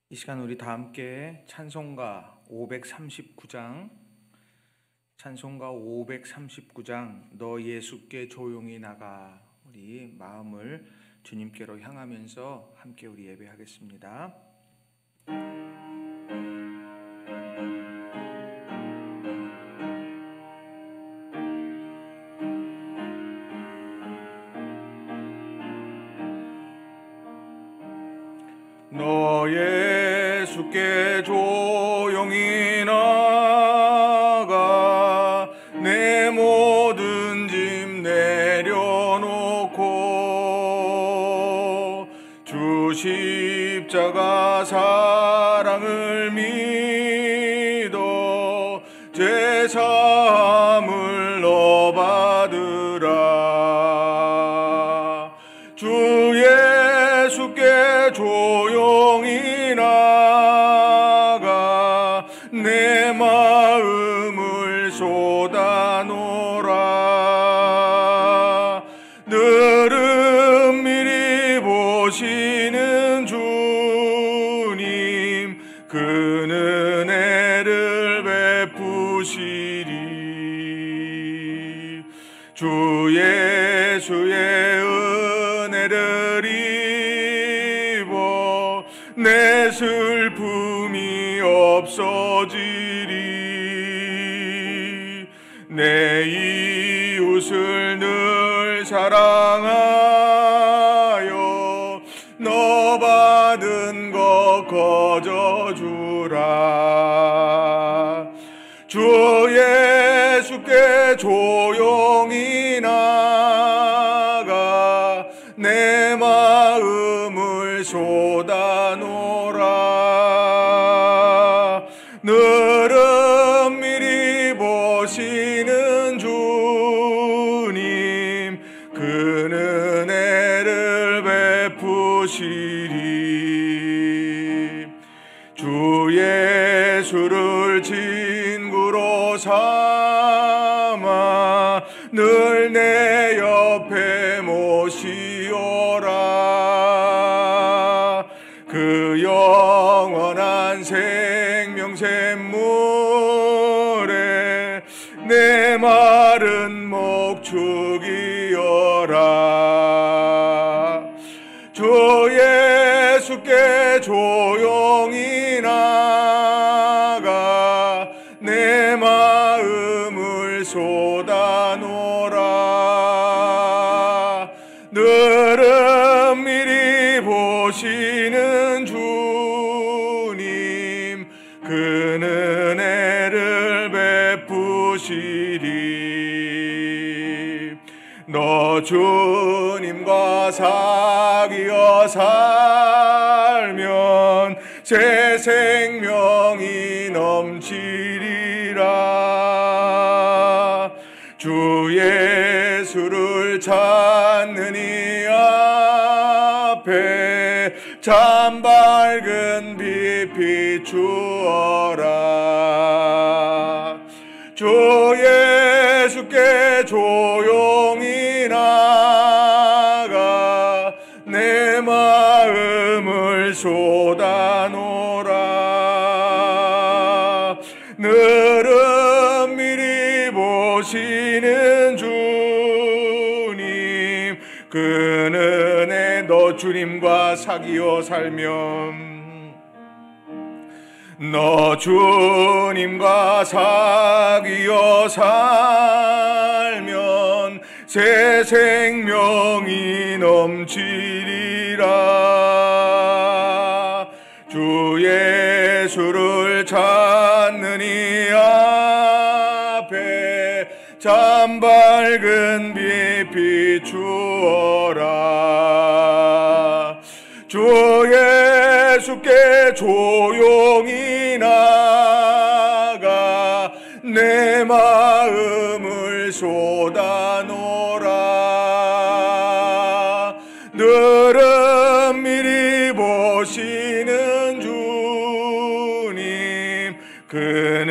이 시간 우리 다 함께 찬송가 539장 너 예수께 조용히 나가, 우리 마음을 주님께로 향하면서 함께 우리 예배하겠습니다. 너 예수께 조용히 나가, 내 모든 짐 내려놓고 주 십자가 사랑을 믿어 죄 사함을 너 받으라. 주 예수께 조용히 나가, 내 마음을 쏟아놓으라. 늘은 미리 보시는 주님, 그는 은혜를 베푸시리. 주 예수의 은혜를 입어 내 슬픔이 없어지리. 내 이웃을 늘 사랑하여 너 받은 것 거저주라. 주 예수께 조용히 나가, 내 마음을 쏟아놓으라. 늘은 미리 보시는 주님, 그는 은혜를 베푸시리. 주 예수를 친구로 삼아 늘 내 옆에 모시오라. 그 영원한 생명샘물에 내 마른 목 죽이어라. 주 예수께 조용히 나가, 내 마음을 쏟아놓으라. 늘은 미리 보시는 주님, 그는 은혜를 베푸시리. 너 주님과 사귀어 살면 새 생명이 넘치리라. 주 예수를 찾는 이 앞에 참 밝은 빛 비추어라. 주 예수께 조용히 나가, 내 마음을 쏟아놓으라. 늘은 미리 보시는 주님, 그는 은혜. 너 주님과 사귀어 살면 너 주님과 사귀어 살면 새 생명이 넘치리라. 주 예수를 찾는 이 앞에 참 밝은 빛 비추어라. 주 예수께 조용히 나가, 내 마음을 쏟아놓으라. 늘은 미리 보시는 주님, 그는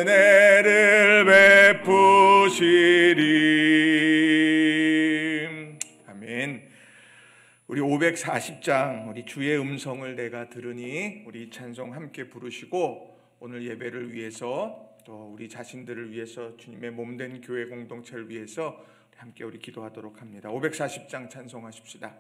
은혜를 베푸시리. 아멘. 우리 540장 우리 주의 음성을 내가 들으니 우리 찬송 함께 부르시고 오늘 예배를 위해서 또 우리 자신들을 위해서 주님의 몸된 교회 공동체를 위해서 함께 우리 기도하도록 합니다. 540장 찬송하십시다.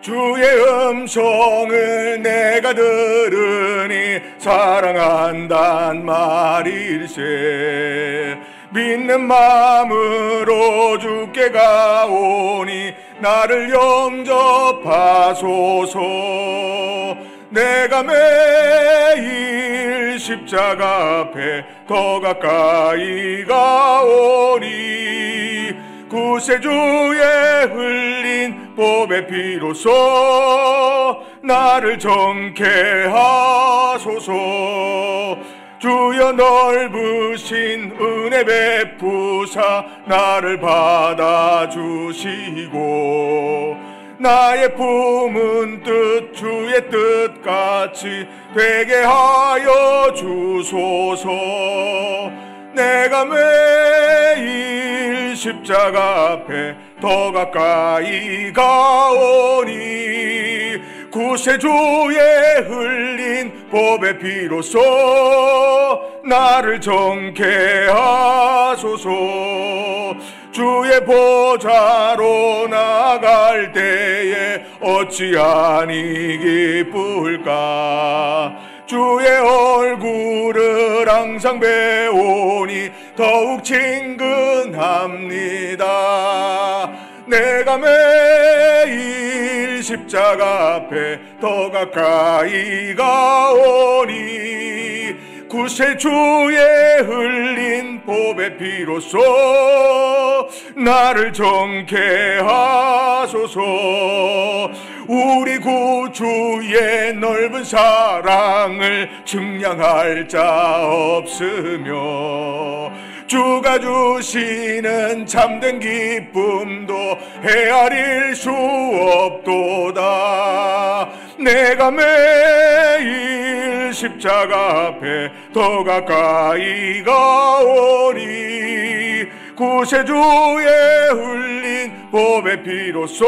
주의 음성을 내가 들으니 사랑한단 말일세. 믿는 마음으로 주께 가오니 나를 영접하소서. 내가 매일 십자가 앞에 더 가까이 가오니 구세주의 흘린 보배 피로써 나를 정케 하소서. 주여 넓으신 은혜 베푸사 나를 받아주시고 나의 품은 뜻 주의 뜻같이 되게 하여 주소서. 내가 매일 십자가 앞에 더 가까이 가오니 구세주의 흘린 보배 피로써 나를 정케 하소서. 주의 보좌로 나갈 때에 어찌하니 기쁠까. 주의 얼굴을 항상 배우니 더욱 친근합니다. 내가 매일 십자가 앞에 더 가까이 가오니 구세주의 흘린 보배 피로써 나를 정케 하소서. 우리 구주의 넓은 사랑을 증량할 자 없으며 주가 주시는 참된 기쁨도 헤아릴 수 없도다. 내가 매일 십자가 앞에 더 가까이 가오니 구세주의 흘린 보배 피로써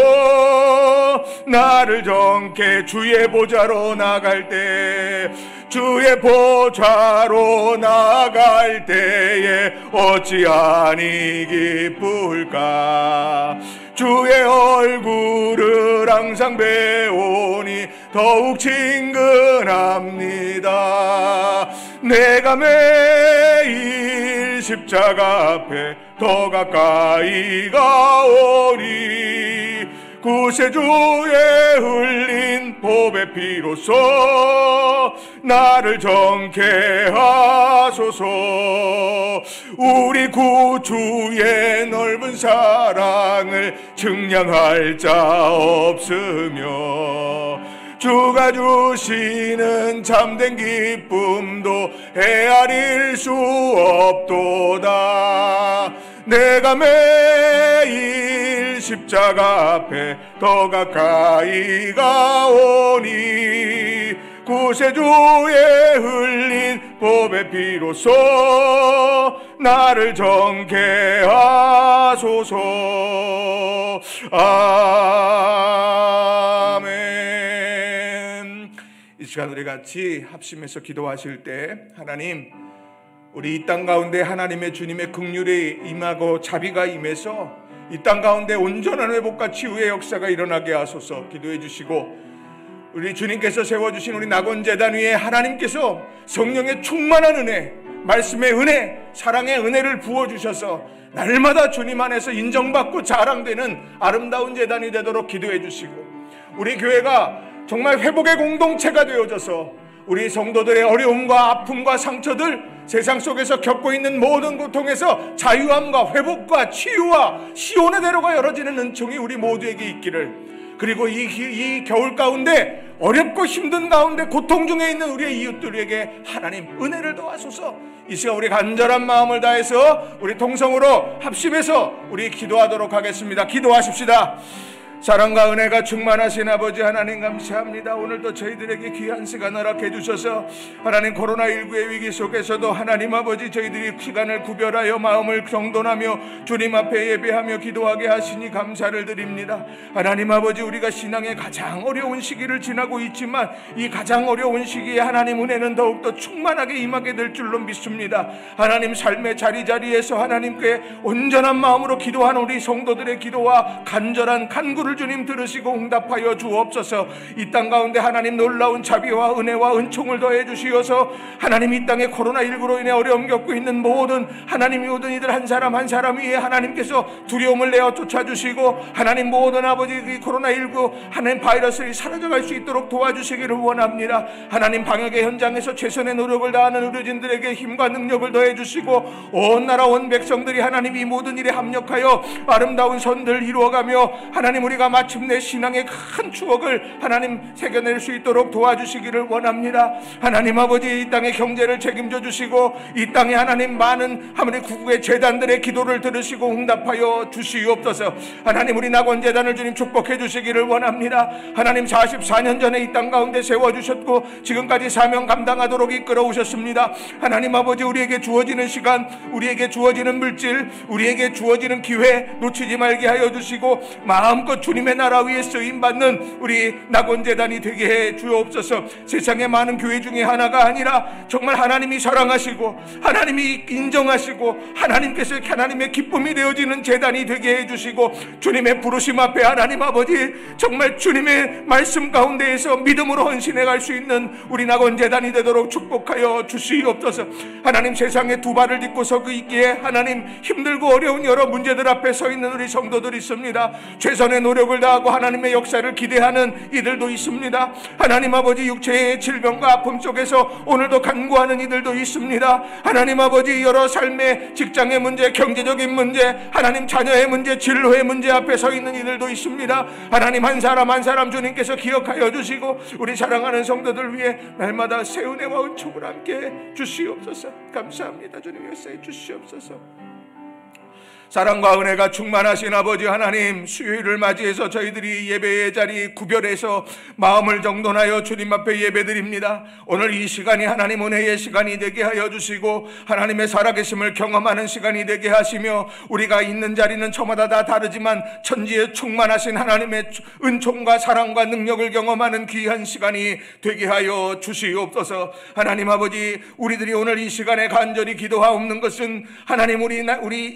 나를 정케. 주의 보좌로 나갈 때 주의 보좌로 나갈 때에 어찌하니 기쁠까. 주의 얼굴을 항상 배우니 더욱 친근합니다. 내가 매일 십자가 앞에 더 가까이 가오니 구세주의 흘린 보배 피로써 나를 정케 하소서. 우리 구주의 넓은 사랑을 증량할 자 없으며 주가 주시는 참된 기쁨도 헤아릴 수 없도다. 내가 매일 십자가 앞에 더 가까이 가오니 구세주의 흘린 보배 피로써 나를 정케 하소서. 아멘. 이 시간 우리 같이 합심해서 기도하실 때 하나님, 우리 이 땅 가운데 하나님의 주님의 긍휼이 임하고 자비가 임해서 이 땅 가운데 온전한 회복과 치유의 역사가 일어나게 하소서. 기도해 주시고 우리 주님께서 세워주신 우리 낙원재단 위에 하나님께서 성령의 충만한 은혜, 말씀의 은혜, 사랑의 은혜를 부어주셔서 날마다 주님 안에서 인정받고 자랑되는 아름다운 재단이 되도록 기도해 주시고 우리 교회가 정말 회복의 공동체가 되어져서 우리 성도들의 어려움과 아픔과 상처들, 세상 속에서 겪고 있는 모든 고통에서 자유함과 회복과 치유와 시온의 대로가 열어지는 은총이 우리 모두에게 있기를, 그리고 이 겨울 가운데 어렵고 힘든 가운데 고통 중에 있는 우리의 이웃들에게 하나님 은혜를 더하소서. 이 시간 우리 간절한 마음을 다해서 우리 통성으로 합심해서 우리 기도하도록 하겠습니다. 기도하십시다. 사랑과 은혜가 충만하신 아버지 하나님 감사합니다. 오늘도 저희들에게 귀한 시간 허락해 주셔서 하나님 코로나19의 위기 속에서도 하나님 아버지 저희들이 시간을 구별하여 마음을 정돈하며 주님 앞에 예배하며 기도하게 하시니 감사를 드립니다. 하나님 아버지 우리가 신앙의 가장 어려운 시기를 지나고 있지만 이 가장 어려운 시기에 하나님 은혜는 더욱더 충만하게 임하게 될 줄로 믿습니다. 하나님 삶의 자리자리에서 하나님께 온전한 마음으로 기도하는 우리 성도들의 기도와 간절한 간구를 주님 들으시고 응답하여 주옵소서. 이 땅 가운데 하나님 놀라운 자비와 은혜와 은총을 더해 주시어서 하나님 이 땅에 코로나19로 인해 어려움 겪고 있는 모든 하나님 모든 이들 한 사람 한 사람 위에 하나님께서 두려움을 내어 쫓아주시고 하나님 모든 아버지 이 코로나19 하나님 바이러스를 사라져갈 수 있도록 도와주시기를 원합니다. 하나님 방역의 현장에서 최선의 노력을 다하는 의료진들에게 힘과 능력을 더해 주시고 온 나라 온 백성들이 하나님 이 모든 일에 합력하여 아름다운 선들을 이루어가며 하나님 우리가 마침내 신앙의 큰 추억을 하나님 새겨낼 수 있도록 도와주시기를 원합니다. 하나님 아버지 이 땅의 경제를 책임져 주시고 이 땅에 하나님 많은 하나님 구국의 재단들의 기도를 들으시고 응답하여 주시옵소서. 하나님 우리 낙원재단을 주님 축복해 주시기를 원합니다. 하나님 44년 전에 이 땅 가운데 세워주셨고 지금까지 사명 감당하도록 이끌어 오셨습니다. 하나님 아버지 우리에게 주어지는 시간, 우리에게 주어지는 물질, 우리에게 주어지는 기회 놓치지 말게 하여 주시고 마음껏 주님의 나라 위에 쓰임받는 우리 낙원재단이 되게 해 주옵소서. 세상의 많은 교회 중에 하나가 아니라 정말 하나님이 사랑하시고 하나님이 인정하시고 하나님께서 하나님의 기쁨이 되어지는 재단이 되게 해주시고 주님의 부르심 앞에 하나님 아버지 정말 주님의 말씀 가운데에서 믿음으로 헌신해 갈 수 있는 우리 낙원재단이 되도록 축복하여 주시옵소서. 하나님 세상에 두 발을 딛고 서고 있기에 하나님 힘들고 어려운 여러 문제들 앞에 서 있는 우리 성도들이 있습니다. 최선의 노력을 다하고 하나님의 역사를 기대하는 이들도 있습니다. 하나님 아버지 육체의 질병과 아픔 속에서 오늘도 간구하는 이들도 있습니다. 하나님 아버지 여러 삶의 직장의 문제, 경제적인 문제, 하나님 자녀의 문제, 진로의 문제 앞에 서 있는 이들도 있습니다. 하나님 한 사람 한 사람 주님께서 기억하여 주시고 우리 사랑하는 성도들 위해 날마다 새 은혜와 은총을 함께 주시옵소서. 감사합니다. 주님 역사해 주시옵소서. 사랑과 은혜가 충만하신 아버지 하나님, 수요일을 맞이해서 저희들이 예배의 자리 구별해서 마음을 정돈하여 주님 앞에 예배드립니다. 오늘 이 시간이 하나님 은혜의 시간이 되게 하여 주시고 하나님의 살아계심을 경험하는 시간이 되게 하시며 우리가 있는 자리는 저마다 다 다르지만 천지에 충만하신 하나님의 은총과 사랑과 능력을 경험하는 귀한 시간이 되게 하여 주시옵소서. 하나님 아버지 우리들이 오늘 이 시간에 간절히 기도하옵는 것은 하나님 우리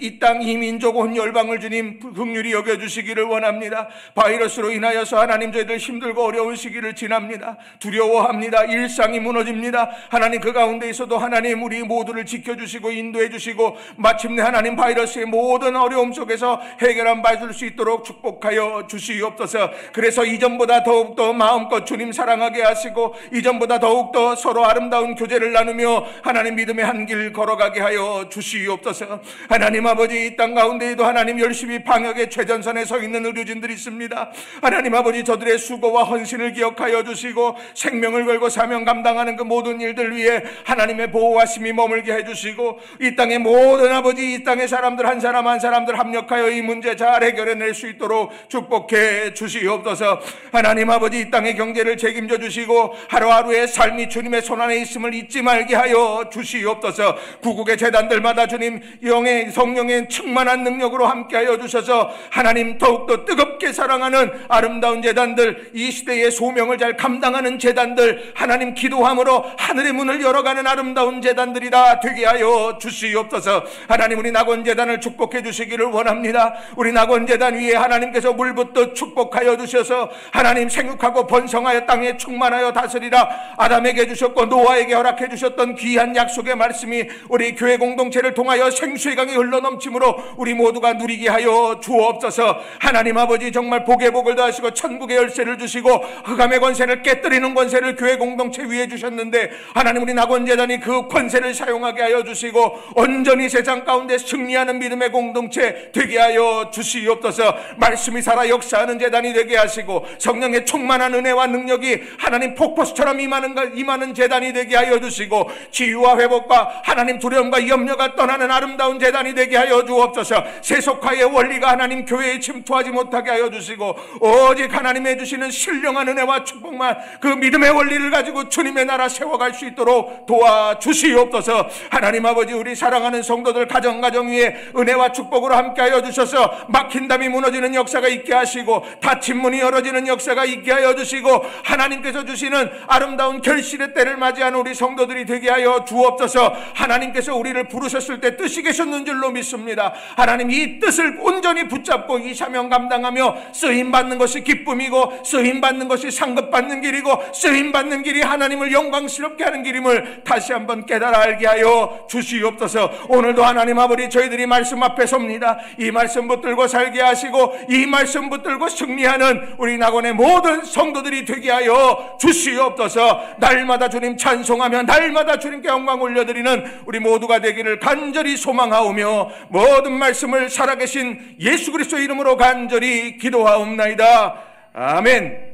이 땅 이민족 온 열방을 주님 긍휼히 여겨주시기를 원합니다. 바이러스로 인하여서 하나님 저희들 힘들고 어려운 시기를 지납니다. 두려워합니다. 일상이 무너집니다. 하나님 그 가운데 있어도 하나님 우리 모두를 지켜주시고 인도해 주시고 마침내 하나님 바이러스의 모든 어려움 속에서 해결한 받을 수 있도록 축복하여 주시옵소서. 그래서 이전보다 더욱더 마음껏 주님 사랑하게 하시고 이전보다 더욱더 서로 아름다운 교제를 나누며 하나님 믿음의 한 길 걸어가게 하여 주시옵소서. 하나님 아버지 이 땅 가운데에도 하나님 열심히 방역의 최전선에 서 있는 의료진들이 있습니다. 하나님 아버지 저들의 수고와 헌신을 기억하여 주시고 생명을 걸고 사명 감당하는 그 모든 일들 위해 하나님의 보호하심이 머물게 해주시고 이 땅의 모든 아버지 이 땅의 사람들 한 사람 한 사람들 합력하여 이 문제 잘 해결해낼 수 있도록 축복해 주시옵소서. 하나님 아버지 이 땅의 경제를 책임져 주시고 하루하루의 삶이 주님의 손안에 있음을 잊지 말게 하여 주시옵소서. 구국의 재단들마다 주님 영의 성령의 충만한 능력으로 함께하여 주셔서 하나님 더욱더 뜨겁게 사랑하는 아름다운 재단들, 이 시대의 소명을 잘 감당하는 재단들, 하나님 기도함으로 하늘의 문을 열어가는 아름다운 재단들이다 되게 하여 주시옵소서. 하나님 우리 낙원재단을 축복해 주시기를 원합니다. 우리 낙원재단 위에 하나님께서 물붓듯 축복하여 주셔서 하나님 생육하고 번성하여 땅에 충만하여 다스리라 아담에게 주셨고 노아에게 허락해 주셨던 귀한 약속의 말씀이 우리 교회 공동체를 통하여 생수의 강이 흘러넘침으로 우리 모두가 누리게 하여 주옵소서. 하나님 아버지 정말 복의 복을 더하시고 천국의 열쇠를 주시고 흑암의 권세를 깨뜨리는 권세를 교회 공동체 위에 주셨는데 하나님 우리 낙원재단이 그 권세를 사용하게 하여 주시고 온전히 세상 가운데 승리하는 믿음의 공동체 되게 하여 주시옵소서. 말씀이 살아 역사하는 재단이 되게 하시고 성령의 충만한 은혜와 능력이 하나님 폭포수처럼 임하는 재단이 되게 하여 주시고 치유와 회복과 하나님 두려움과 염려가 떠나는 아름다운 재단이 되게 하여 주옵소서. 주시옵소서. 세속화의 원리가 하나님 교회에 침투하지 못하게 하여 주시고, 오직 하나님의 주시는 신령한 은혜와 축복만, 그 믿음의 원리를 가지고 주님의 나라 세워갈 수 있도록 도와주시옵소서. 하나님 아버지, 우리 사랑하는 성도들 가정 위에 은혜와 축복으로 함께하여 주셔서 막힌 담이 무너지는 역사가 있게 하시고, 닫힌 문이 열어지는 역사가 있게 하여 주시고, 하나님께서 주시는 아름다운 결실의 때를 맞이하는 우리 성도들이 되게 하여 주옵소서. 하나님께서 우리를 부르셨을 때 뜻이 계셨는 줄로 믿습니다. 하나님, 이 뜻을 온전히 붙잡고 이 사명 감당하며 쓰임받는 것이 기쁨이고, 쓰임받는 것이 상급받는 길이고, 쓰임받는 길이 하나님을 영광스럽게 하는 길임을 다시 한번 깨달아 알게 하여 주시옵소서. 오늘도 하나님 아버지, 저희들이 말씀 앞에 섭니다. 이 말씀 붙들고 살게 하시고, 이 말씀 붙들고 승리하는 우리 낙원의 모든 성도들이 되게 하여 주시옵소서. 날마다 주님 찬송하며 날마다 주님께 영광 올려드리는 우리 모두가 되기를 간절히 소망하오며, 모든 말씀을 살아계신 예수 그리스도의 이름으로 간절히 기도하옵나이다. 아멘.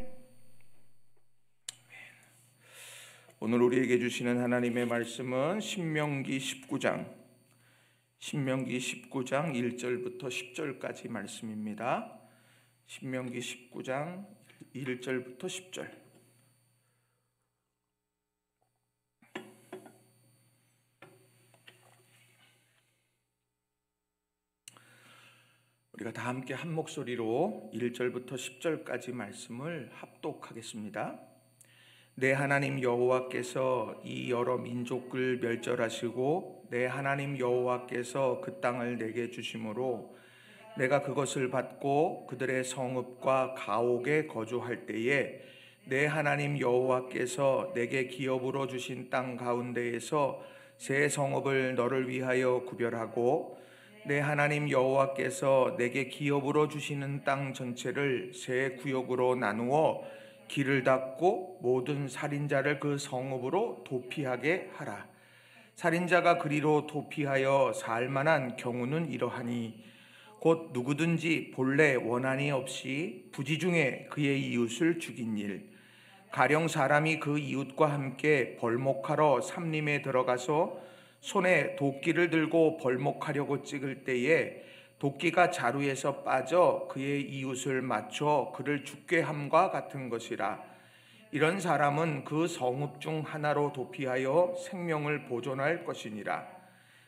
오늘 우리에게 주시는 하나님의 말씀은 신명기 19장 1절부터 10절까지 말씀입니다. 신명기 19장 1절부터 10절. 우리가 다 함께 한 목소리로 1절부터 10절까지 말씀을 합독하겠습니다. 내 하나님 여호와께서 이 여러 민족을 멸절하시고 내 하나님 여호와께서 그 땅을 내게 주심으로 내가 그것을 받고 그들의 성읍과 가옥에 거주할 때에 내 하나님 여호와께서 내게 기업으로 주신 땅 가운데에서 새 성읍을 너를 위하여 구별하고 내 하나님 여호와께서 내게 기업으로 주시는 땅 전체를 세 구역으로 나누어 길을 닫고 모든 살인자를 그 성읍으로 도피하게 하라. 살인자가 그리로 도피하여 살만한 경우는 이러하니 곧 누구든지 본래 원한이 없이 부지 중에 그의 이웃을 죽인 일, 가령 사람이 그 이웃과 함께 벌목하러 삼림에 들어가서 손에 도끼를 들고 벌목하려고 찍을 때에 도끼가 자루에서 빠져 그의 이웃을 맞춰 그를 죽게 함과 같은 것이라. 이런 사람은 그 성읍 중 하나로 도피하여 생명을 보존할 것이니라.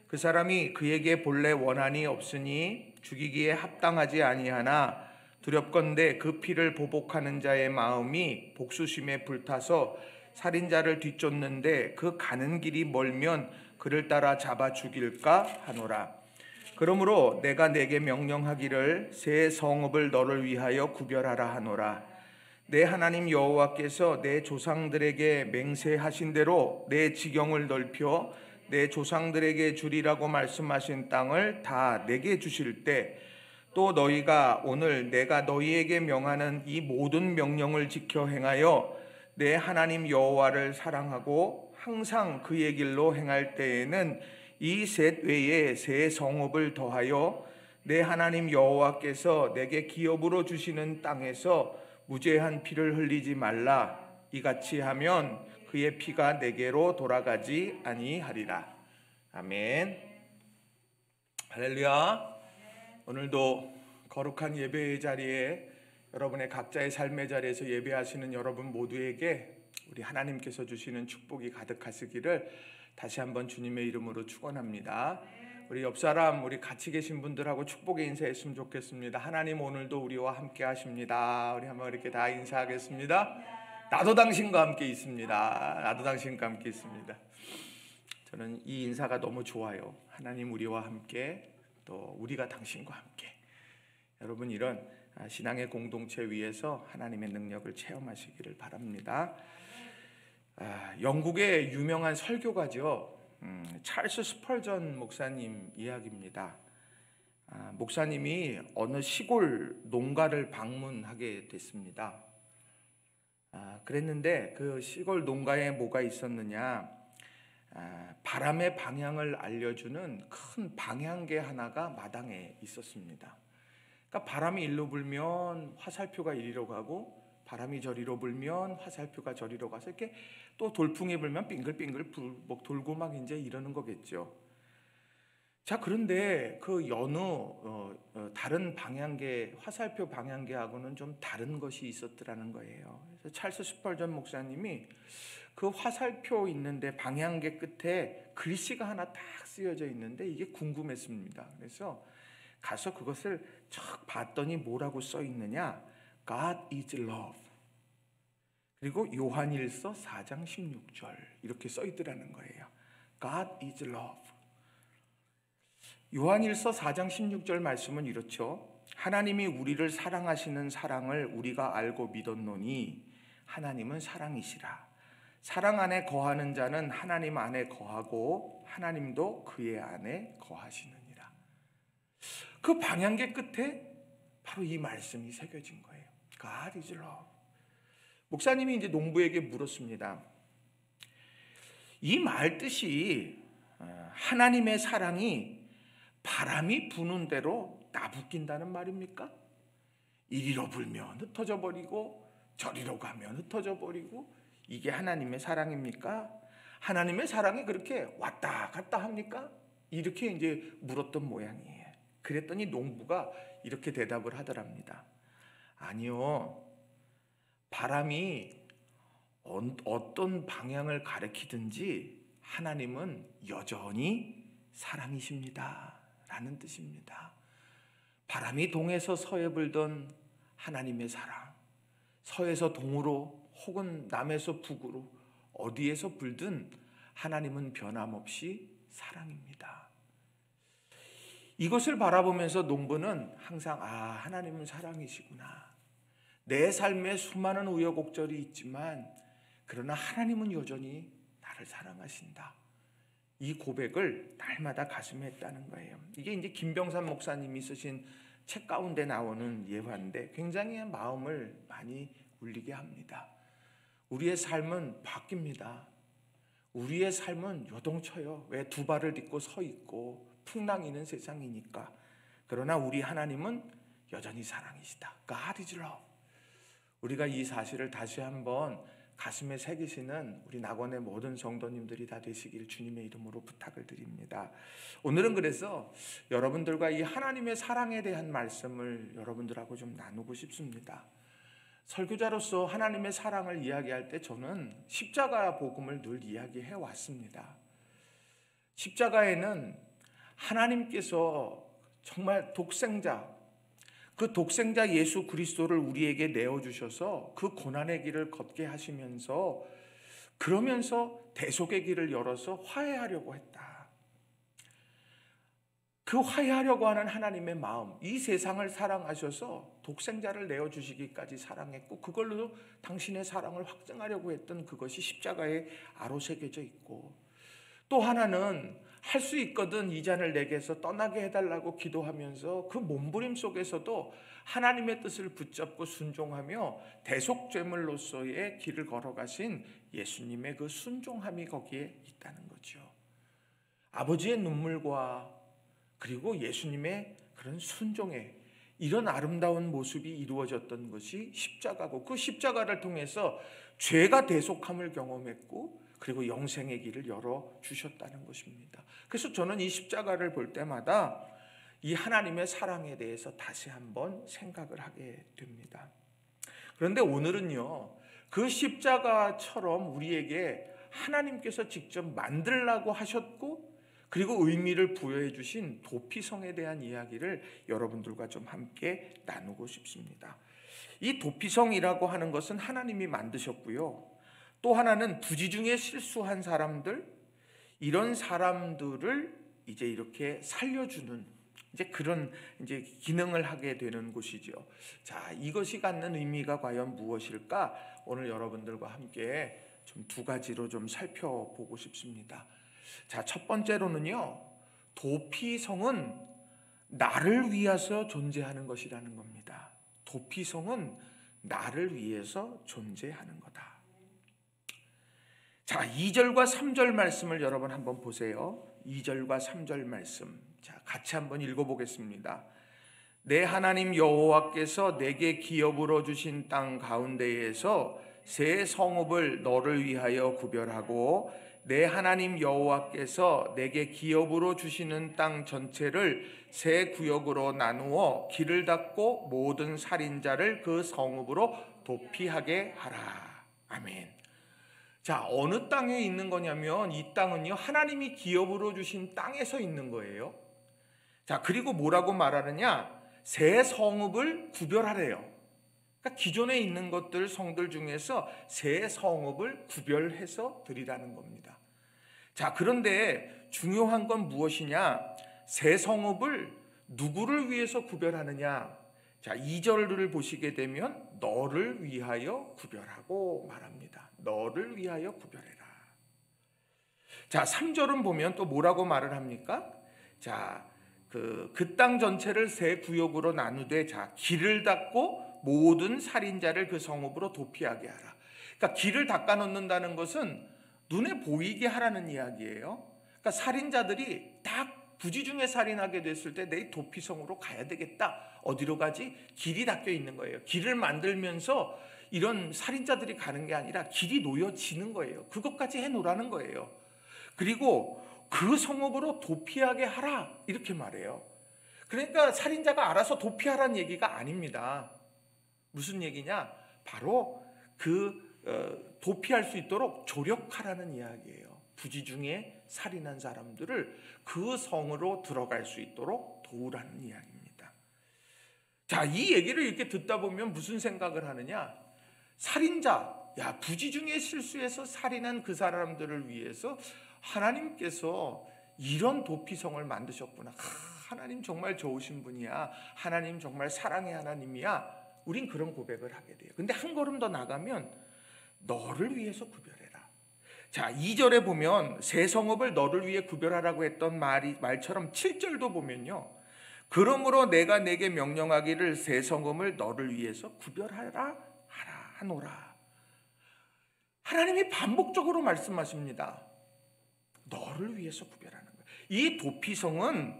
그 사람이 그에게 본래 원한이 없으니 죽이기에 합당하지 아니하나 두렵건대 그 피를 보복하는 자의 마음이 복수심에 불타서 살인자를 뒤쫓는데 그 가는 길이 멀면 그를 따라 잡아 죽일까 하노라. 그러므로 내가 내게 명령하기를 새 성읍을 너를 위하여 구별하라 하노라. 내 하나님 여호와께서 내 조상들에게 맹세하신 대로 내 지경을 넓혀 내 조상들에게 주리라고 말씀하신 땅을 다 내게 주실 때 또 너희가 오늘 내가 너희에게 명하는 이 모든 명령을 지켜 행하여 내 하나님 여호와를 사랑하고 항상 그의 길로 행할 때에는 이 셋 외에 새 성읍을 더하여 내 하나님 여호와께서 내게 기업으로 주시는 땅에서 무죄한 피를 흘리지 말라. 이같이 하면 그의 피가 내게로 돌아가지 아니하리라. 아멘. 할렐루야. 오늘도 거룩한 예배의 자리에 여러분의 각자의 삶의 자리에서 예배하시는 여러분 모두에게 우리 하나님께서 주시는 축복이 가득하시기를 다시 한번 주님의 이름으로 축원합니다. 우리 옆사람, 우리 같이 계신 분들하고 축복의 인사했으면 좋겠습니다. 하나님 오늘도 우리와 함께 하십니다. 우리 한번 이렇게 다 인사하겠습니다. 나도 당신과 함께 있습니다. 나도 당신과 함께 있습니다. 저는 이 인사가 너무 좋아요. 하나님 우리와 함께, 또 우리가 당신과 함께. 여러분 이런 신앙의 공동체 위에서 하나님의 능력을 체험하시기를 바랍니다. 영국의 유명한 설교가죠. 찰스 스펄전 목사님 이야기입니다. 목사님이 어느 시골 농가를 방문하게 됐습니다. 그랬는데 그 시골 농가에 뭐가 있었느냐, 바람의 방향을 알려주는 큰 방향계 하나가 마당에 있었습니다. 그러니까 바람이 일로 불면 화살표가 이리로 가고 바람이 저리로 불면 화살표가 저리로 가서 이렇게 또 돌풍이 불면 빙글빙글 돌고 막 이제 이러는 거겠죠. 자, 그런데 그 여느 다른 방향계, 화살표 방향계하고는 좀 다른 것이 있었더라는 거예요. 그래서 찰스 스펄전 목사님이 그 화살표 있는데 방향계 끝에 글씨가 하나 딱 쓰여져 있는데 이게 궁금했습니다. 그래서 가서 그것을 척 봤더니 뭐라고 써 있느냐? God is love. 그리고 요한일서 4장 16절 이렇게 써 있더라는 거예요. God is love. 요한일서 4장 16절 말씀은 이렇죠. 하나님이 우리를 사랑하시는 사랑을 우리가 알고 믿었노니 하나님은 사랑이시라. 사랑 안에 거하는 자는 하나님 안에 거하고 하나님도 그의 안에 거하시느니라. 그 방향계 끝에 바로 이 말씀이 새겨진 거예요. God is love. 목사님이 이제 농부에게 물었습니다. 이 말 뜻이 하나님의 사랑이 바람이 부는 대로 나부낀다는 말입니까? 이리로 불면 흩어져 버리고 저리로 가면 흩어져 버리고 이게 하나님의 사랑입니까? 하나님의 사랑이 그렇게 왔다 갔다 합니까? 이렇게 이제 물었던 모양이에요. 그랬더니 농부가 이렇게 대답을 하더랍니다. 아니요. 바람이 어떤 방향을 가리키든지 하나님은 여전히 사랑이십니다. 라는 뜻입니다. 바람이 동에서 서에 불던 하나님의 사랑, 서에서 동으로 혹은 남에서 북으로 어디에서 불든 하나님은 변함없이 사랑입니다. 이것을 바라보면서 농부는 항상 하나님은 사랑이시구나. 내 삶에 수많은 우여곡절이 있지만 그러나 하나님은 여전히 나를 사랑하신다. 이 고백을 날마다 가슴에 했다는 거예요. 이게 이제 김병삼 목사님이 쓰신 책 가운데 나오는 예화인데 굉장히 마음을 많이 울리게 합니다. 우리의 삶은 바뀝니다. 우리의 삶은 요동쳐요. 왜 두 발을 딛고 서 있고 풍랑이는 세상이니까. 그러나 우리 하나님은 여전히 사랑이시다. God is love. 우리가 이 사실을 다시 한번 가슴에 새기시는 우리 낙원의 모든 성도님들이 다 되시길 주님의 이름으로 부탁을 드립니다. 오늘은 그래서 여러분들과 이 하나님의 사랑에 대한 말씀을 여러분들하고 좀 나누고 싶습니다. 설교자로서 하나님의 사랑을 이야기할 때 저는 십자가 복음을 늘 이야기해 왔습니다. 십자가에는 하나님께서 정말 독생자, 그 독생자 예수 그리스도를 우리에게 내어주셔서 그 고난의 길을 걷게 하시면서 그러면서 대속의 길을 열어서 화해하려고 했다. 그 화해하려고 하는 하나님의 마음, 이 세상을 사랑하셔서 독생자를 내어주시기까지 사랑했고 그걸로 당신의 사랑을 확증하려고 했던 그것이 십자가에 아로 새겨져 있고, 또 하나는 할 수 있거든 이 잔을 내게서 떠나게 해달라고 기도하면서 그 몸부림 속에서도 하나님의 뜻을 붙잡고 순종하며 대속죄물로서의 길을 걸어가신 예수님의 그 순종함이 거기에 있다는 거죠. 아버지의 눈물과 그리고 예수님의 그런 순종의 이런 아름다운 모습이 이루어졌던 것이 십자가고, 그 십자가를 통해서 죄가 대속함을 경험했고 그리고 영생의 길을 열어주셨다는 것입니다. 그래서 저는 이 십자가를 볼 때마다 이 하나님의 사랑에 대해서 다시 한번 생각을 하게 됩니다. 그런데 오늘은요, 그 십자가처럼 우리에게 하나님께서 직접 만들라고 하셨고 그리고 의미를 부여해 주신 도피성에 대한 이야기를 여러분들과 좀 함께 나누고 싶습니다. 이 도피성이라고 하는 것은 하나님이 만드셨고요, 또 하나는 부지 중에 실수한 사람들, 이런 사람들을 이제 이렇게 살려주는 이제 그런 이제 기능을 하게 되는 곳이죠. 자, 이것이 갖는 의미가 과연 무엇일까? 오늘 여러분들과 함께 좀 두 가지로 좀 살펴보고 싶습니다. 자, 첫 번째로는요, 도피성은 나를 위해서 존재하는 것이라는 겁니다. 도피성은 나를 위해서 존재하는 거다. 자, 2절과 3절 말씀을 여러분 한번 보세요. 2절과 3절 말씀. 자, 같이 한번 읽어보겠습니다. 내 하나님 여호와께서 내게 기업으로 주신 땅 가운데에서 새 성읍을 너를 위하여 구별하고 내 하나님 여호와께서 내게 기업으로 주시는 땅 전체를 세 구역으로 나누어 길을 닫고 모든 살인자를 그 성읍으로 도피하게 하라. 아멘. 자, 어느 땅에 있는 거냐면 이 땅은요, 하나님이 기업으로 주신 땅에서 있는 거예요. 자, 그리고 뭐라고 말하느냐? 세 성읍을 구별하래요. 그러니까 기존에 있는 것들, 성들 중에서 세 성읍을 구별해서 드리라는 겁니다. 자, 그런데 중요한 건 무엇이냐? 세 성읍을 누구를 위해서 구별하느냐? 자, 2절을 보시게 되면 너를 위하여 구별하고 말합니다. 너를 위하여 구별해라. 자, 3절은 보면 또 뭐라고 말을 합니까? 자, 그 땅 전체를 세 구역으로 나누되 자, 길을 닫고 모든 살인자를 그 성읍으로 도피하게 하라. 그러니까 길을 닦아 놓는다는 것은 눈에 보이게 하라는 이야기예요. 그러니까 살인자들이 딱 부지중에 살인하게 됐을 때 내 도피성으로 가야 되겠다. 어디로 가지? 길이 닫혀 있는 거예요. 길을 만들면서 이런 살인자들이 가는 게 아니라 길이 놓여지는 거예요. 그것까지 해놓으라는 거예요. 그리고 그 성읍으로 도피하게 하라 이렇게 말해요. 그러니까 살인자가 알아서 도피하라는 얘기가 아닙니다. 무슨 얘기냐? 바로 도피할 수 있도록 조력하라는 이야기예요. 부지중에 살인한 사람들을 그 성으로 들어갈 수 있도록 도우라는 이야기입니다. 자, 이 얘기를 이렇게 듣다 보면 무슨 생각을 하느냐? 살인자, 부지중에 실수해서 살인한 그 사람들을 위해서 하나님께서 이런 도피성을 만드셨구나. 하나님 정말 좋으신 분이야. 하나님 정말 사랑의 하나님이야. 우린 그런 고백을 하게 돼요. 근데 한 걸음 더 나가면 너를 위해서 구별해라. 자, 2절에 보면 세 성읍을 너를 위해 구별하라고 했던 말처럼 7절도 보면요. 그러므로 내가 내게 명령하기를 세 성읍을 너를 위해서 구별하라 하노라. 하나님이 반복적으로 말씀하십니다. 너를 위해서 구별하는 거예요. 이 도피성은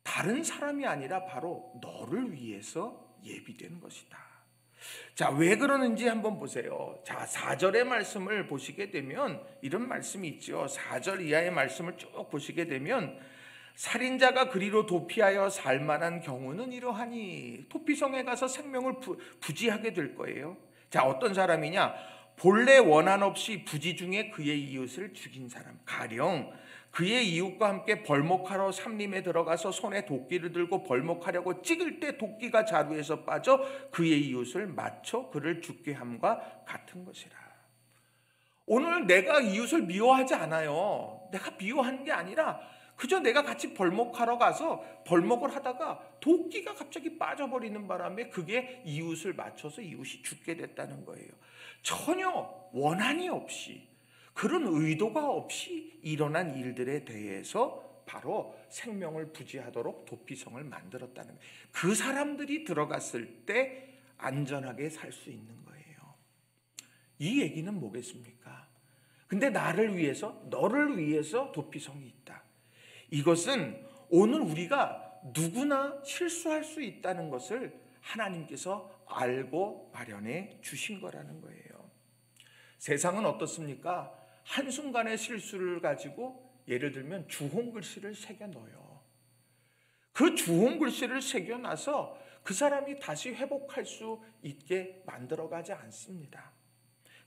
다른 사람이 아니라 바로 너를 위해서 예비된 것이다. 자, 왜 그러는지 한번 보세요. 자, 4절의 말씀을 보시게 되면 이런 말씀이 있죠. 4절 이하의 말씀을 쭉 보시게 되면 살인자가 그리로 도피하여 살만한 경우는 이러하니 도피성에 가서 생명을 부지하게 될 거예요. 자, 어떤 사람이냐? 본래 원한 없이 부지중에 그의 이웃을 죽인 사람. 가령 그의 이웃과 함께 벌목하러 삼림에 들어가서 손에 도끼를 들고 벌목하려고 찍을 때 도끼가 자루에서 빠져 그의 이웃을 맞춰 그를 죽게 함과 같은 것이라. 오늘 내가 이웃을 미워하지 않아요. 내가 미워하는 게 아니라 그저 내가 같이 벌목하러 가서 벌목을 하다가 도끼가 갑자기 빠져버리는 바람에 그게 이웃을 맞춰서 이웃이 죽게 됐다는 거예요. 전혀 원한이 없이, 그런 의도가 없이 일어난 일들에 대해서 바로 생명을 부지하도록 도피성을 만들었다는 거예요. 그 사람들이 들어갔을 때 안전하게 살 수 있는 거예요. 이 얘기는 뭐겠습니까? 근데 나를 위해서, 너를 위해서 도피성이 있다. 이것은 오늘 우리가 누구나 실수할 수 있다는 것을 하나님께서 알고 마련해 주신 거라는 거예요. 세상은 어떻습니까? 한순간의 실수를 가지고 예를 들면 주홍글씨를 새겨 넣어요. 그 주홍글씨를 새겨놔서 그 사람이 다시 회복할 수 있게 만들어가지 않습니다.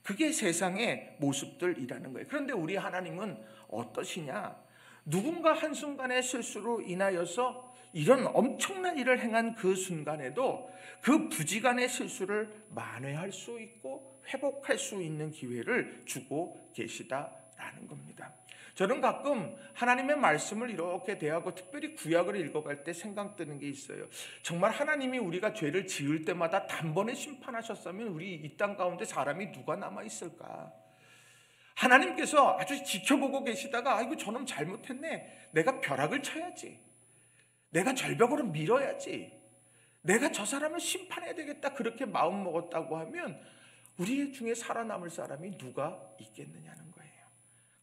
그게 세상의 모습들이라는 거예요. 그런데 우리 하나님은 어떠시냐? 누군가 한순간의 실수로 인하여서 이런 엄청난 일을 행한 그 순간에도 그 부지간의 실수를 만회할 수 있고 회복할 수 있는 기회를 주고 계시다라는 겁니다. 저는 가끔 하나님의 말씀을 이렇게 대하고 특별히 구약을 읽어갈 때 생각드는 게 있어요. 정말 하나님이 우리가 죄를 지을 때마다 단번에 심판하셨다면 우리 이 땅 가운데 사람이 누가 남아있을까? 하나님께서 아주 지켜보고 계시다가 아이고 저놈 잘못했네. 내가 벼락을 쳐야지. 내가 절벽으로 밀어야지. 내가 저 사람을 심판해야 되겠다. 그렇게 마음 먹었다고 하면 우리 중에 살아남을 사람이 누가 있겠느냐는 거예요.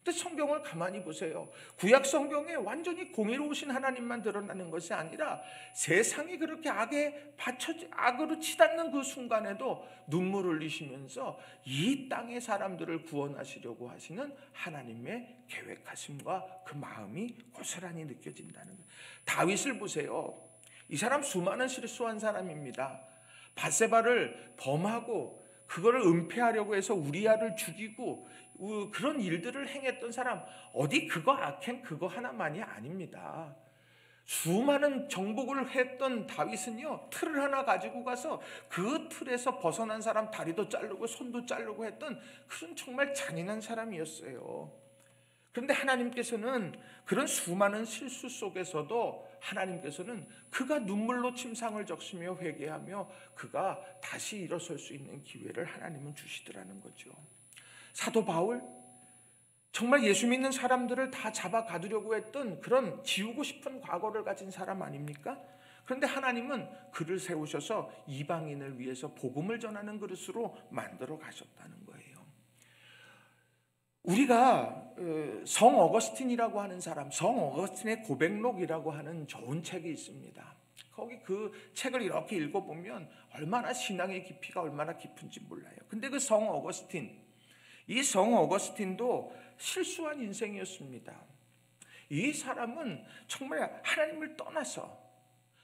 근데 성경을 가만히 보세요. 구약 성경에 완전히 공의로우신 하나님만 드러나는 것이 아니라 세상이 그렇게 악으로 치닫는 그 순간에도 눈물을 흘리시면서 이 땅의 사람들을 구원하시려고 하시는 하나님의 계획하심과 그 마음이 고스란히 느껴진다는 거예요. 다윗을 보세요. 이 사람 수많은 실수한 사람입니다. 밧세바를 범하고 그거를 은폐하려고 해서 우리아를 죽이고 그런 일들을 행했던 사람, 어디 그거 악행 그거 하나만이 아닙니다. 수많은 정복을 했던 다윗은요, 틀을 하나 가지고 가서 그 틀에서 벗어난 사람 다리도 자르고 손도 자르고 했던 그런 정말 잔인한 사람이었어요. 그런데 하나님께서는 그런 수많은 실수 속에서도 하나님께서는 그가 눈물로 침상을 적시며 회개하며 그가 다시 일어설 수 있는 기회를 하나님은 주시더라는 거죠. 사도 바울, 정말 예수 믿는 사람들을 다 잡아 가두려고 했던 그런 지우고 싶은 과거를 가진 사람 아닙니까? 그런데 하나님은 그를 세우셔서 이방인을 위해서 복음을 전하는 그릇으로 만들어 가셨다는 거예요. 우리가 성 어거스틴이라고 하는 사람, 성 어거스틴의 고백록이라고 하는 좋은 책이 있습니다. 거기 그 책을 이렇게 읽어보면 얼마나 신앙의 깊이가 얼마나 깊은지 몰라요. 근데 그 성 어거스틴, 이 성 어거스틴도 실수한 인생이었습니다. 이 사람은 정말 하나님을 떠나서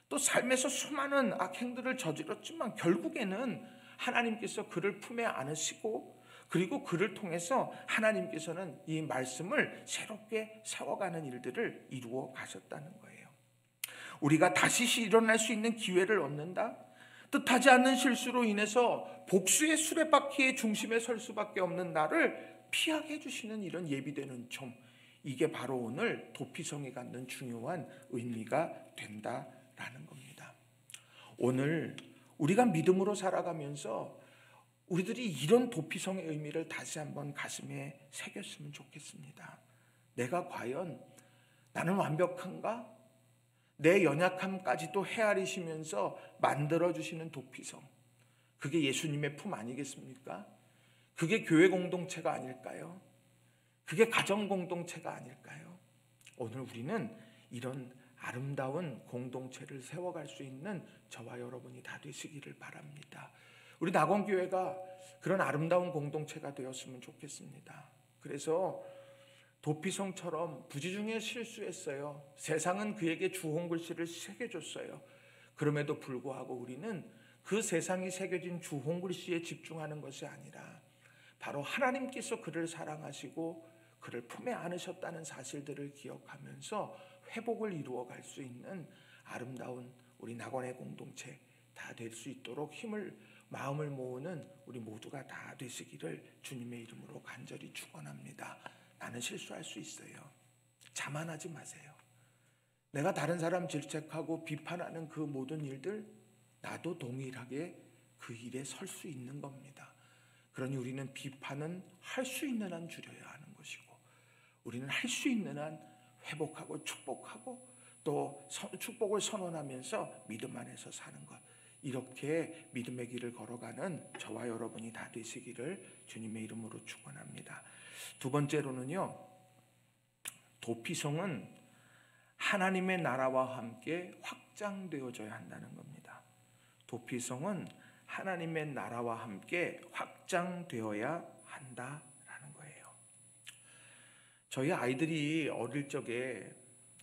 또 삶에서 수많은 악행들을 저질렀지만 결국에는 하나님께서 그를 품에 안으시고 그리고 그를 통해서 하나님께서는 이 말씀을 새롭게 세워가는 일들을 이루어 가셨다는 거예요. 우리가 다시 일어날 수 있는 기회를 얻는다? 뜻하지 않는 실수로 인해서 복수의 수레바퀴의 중심에 설 수밖에 없는 나를 피하게 해주시는 이런 예비되는 점, 이게 바로 오늘 도피성이 갖는 중요한 의미가 된다라는 겁니다. 오늘 우리가 믿음으로 살아가면서 우리들이 이런 도피성의 의미를 다시 한번 가슴에 새겼으면 좋겠습니다. 내가 과연 나는 완벽한가? 내 연약함까지도 헤아리시면서 만들어주시는 도피성, 그게 예수님의 품 아니겠습니까? 그게 교회 공동체가 아닐까요? 그게 가정 공동체가 아닐까요? 오늘 우리는 이런 아름다운 공동체를 세워갈 수 있는 저와 여러분이 다 되시기를 바랍니다. 우리 낙원교회가 그런 아름다운 공동체가 되었으면 좋겠습니다. 그래서 도피성처럼 부지 중에 실수했어요. 세상은 그에게 주홍글씨를 새겨줬어요. 그럼에도 불구하고 우리는 그 세상이 새겨진 주홍글씨에 집중하는 것이 아니라 바로 하나님께서 그를 사랑하시고 그를 품에 안으셨다는 사실들을 기억하면서 회복을 이루어갈 수 있는 아름다운 우리 낙원의 공동체 다 될 수 있도록 마음을 모으는 우리 모두가 다 되시기를 주님의 이름으로 간절히 축원합니다. 나는 실수할 수 있어요. 자만하지 마세요. 내가 다른 사람 질책하고 비판하는 그 모든 일들, 나도 동일하게 그 일에 설 수 있는 겁니다. 그러니 우리는 비판은 할 수 있는 한 줄여야 하는 것이고, 우리는 할 수 있는 한 회복하고 축복하고 또 축복을 선언하면서 믿음 안에서 사는 것, 이렇게 믿음의 길을 걸어가는 저와 여러분이 다 되시기를 주님의 이름으로 축원합니다. 두 번째로는요, 도피성은 하나님의 나라와 함께 확장되어져야 한다는 겁니다. 도피성은 하나님의 나라와 함께 확장되어야 한다라는 거예요. 저희 아이들이 어릴 적에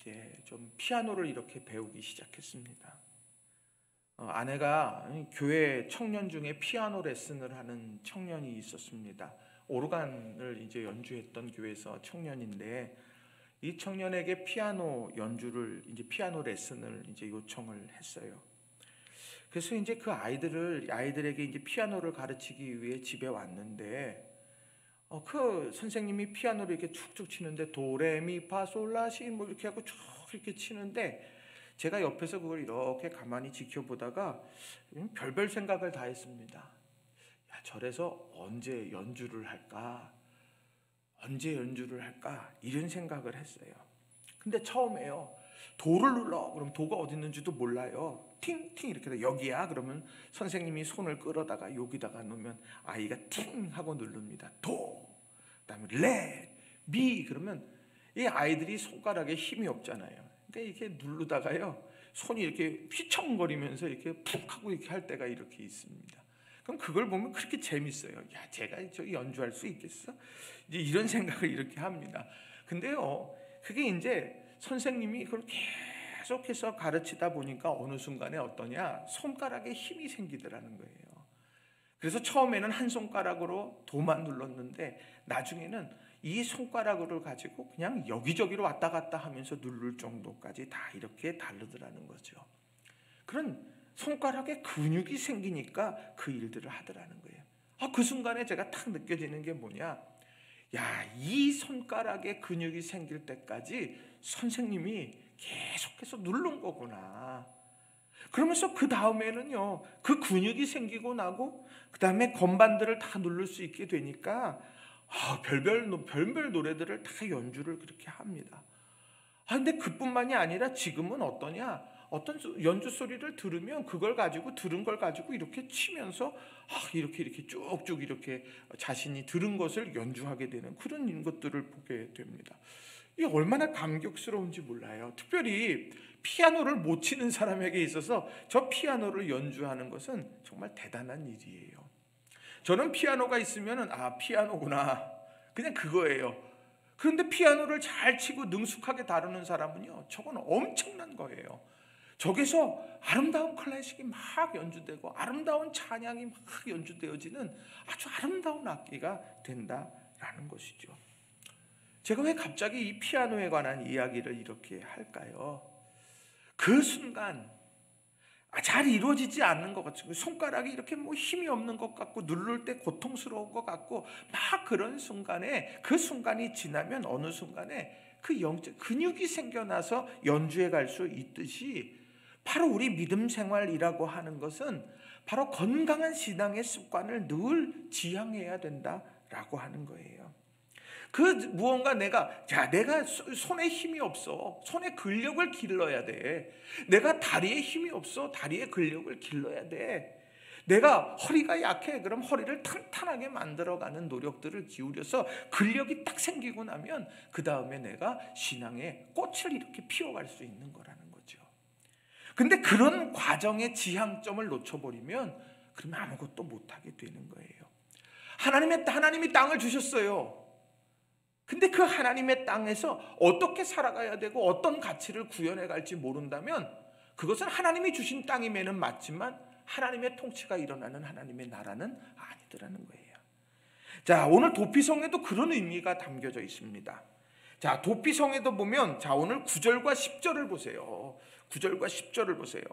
이제 좀 피아노를 이렇게 배우기 시작했습니다. 아내가 교회 청년 중에 피아노 레슨을 하는 청년이 있었습니다. 오르간을 이제 연주했던 교회에서 청년인데, 이 청년에게 피아노 연주를 이제 피아노 레슨을 이제 요청을 했어요. 그래서 이제 그 아이들에게 이제 피아노를 가르치기 위해 집에 왔는데, 그 선생님이 피아노를 이렇게 축축 치는데 도레미파솔라시 뭐 이렇게 하고 쭉 이렇게 치는데, 제가 옆에서 그걸 이렇게 가만히 지켜보다가 별별 생각을 다 했습니다. 야, 저래서 언제 연주를 할까? 이런 생각을 했어요. 근데 처음에요, 도를 눌러. 그럼 도가 어디 있는지도 몰라요. 팅팅 이렇게 해서 여기야. 그러면 선생님이 손을 끌어다가 여기다가 놓으면 아이가 팅 하고 누릅니다. 도. 그다음에 레, 그러면 이 아이들이 손가락에 힘이 없잖아요. 그러니까 이렇게 누르다가요, 손이 이렇게 휘청거리면서 이렇게 푹 하고 이렇게 할 때가 이렇게 있습니다. 그럼 그걸 보면 그렇게 재밌어요. 야, 제가 저 연주할 수 있겠어? 이제 이런 생각을 이렇게 합니다. 근데요, 그게 이제 선생님이 그걸 계속해서 가르치다 보니까 어느 순간에 어떠냐, 손가락에 힘이 생기더라는 거예요. 그래서 처음에는 한 손가락으로 도만 눌렀는데 나중에는 이 손가락을 가지고 그냥 여기저기로 왔다 갔다 하면서 누를 정도까지 다 이렇게 다르더라는 거죠. 그런 손가락에 근육이 생기니까 그 일들을 하더라는 거예요. 그 순간에 제가 딱 느껴지는 게 뭐냐, 야, 이 손가락에 근육이 생길 때까지 선생님이 계속해서 누른 거구나. 그러면서 그 다음에는요, 그 근육이 생기고 나고 그 다음에 건반들을 다 누를 수 있게 되니까 별별 노래들을 다 연주를 그렇게 합니다. 근데 그뿐만이 아니라 지금은 어떠냐, 어떤 연주 소리를 들으면 그걸 가지고 들은 걸 가지고 이렇게 치면서 이렇게 쭉쭉 이렇게 자신이 들은 것을 연주하게 되는 그런 것들을 보게 됩니다. 이게 얼마나 감격스러운지 몰라요. 특별히 피아노를 못 치는 사람에게 있어서 저 피아노를 연주하는 것은 정말 대단한 일이에요. 저는 피아노가 있으면 피아노구나, 그냥 그거예요. 그런데 피아노를 잘 치고 능숙하게 다루는 사람은요, 저건 엄청난 거예요. 저기서 아름다운 클래식이 막 연주되고 아름다운 찬양이 막 연주되어지는 아주 아름다운 악기가 된다라는 것이죠. 제가 왜 갑자기 이 피아노에 관한 이야기를 이렇게 할까요? 그 순간 잘 이루어지지 않는 것 같고, 손가락이 이렇게 힘이 없는 것 같고, 누를 때 고통스러운 것 같고, 막 그런 순간에, 그 순간이 지나면 어느 순간에 그 영적 근육이 생겨나서 연주해 갈 수 있듯이, 바로 우리 믿음 생활이라고 하는 것은 바로 건강한 신앙의 습관을 늘 지향해야 된다라고 하는 거예요. 무언가 내가 손에 힘이 없어, 손에 근력을 길러야 돼. 내가 다리에 힘이 없어, 다리에 근력을 길러야 돼. 내가 허리가 약해, 그럼 허리를 탄탄하게 만들어가는 노력들을 기울여서 근력이 딱 생기고 나면 그 다음에 내가 신앙의 꽃을 이렇게 피워갈 수 있는 거라는 거죠. 근데 그런 과정의 지향점을 놓쳐버리면 그러면 아무것도 못하게 되는 거예요. 하나님이 땅을 주셨어요. 근데 그 하나님의 땅에서 어떻게 살아가야 되고 어떤 가치를 구현해 갈지 모른다면 그것은 하나님이 주신 땅임에는 맞지만 하나님의 통치가 일어나는 하나님의 나라는 아니더라는 거예요. 자, 오늘 도피성에도 그런 의미가 담겨져 있습니다. 자, 도피성에도 보면 오늘 9절과 10절을 보세요. 9절과 10절을 보세요.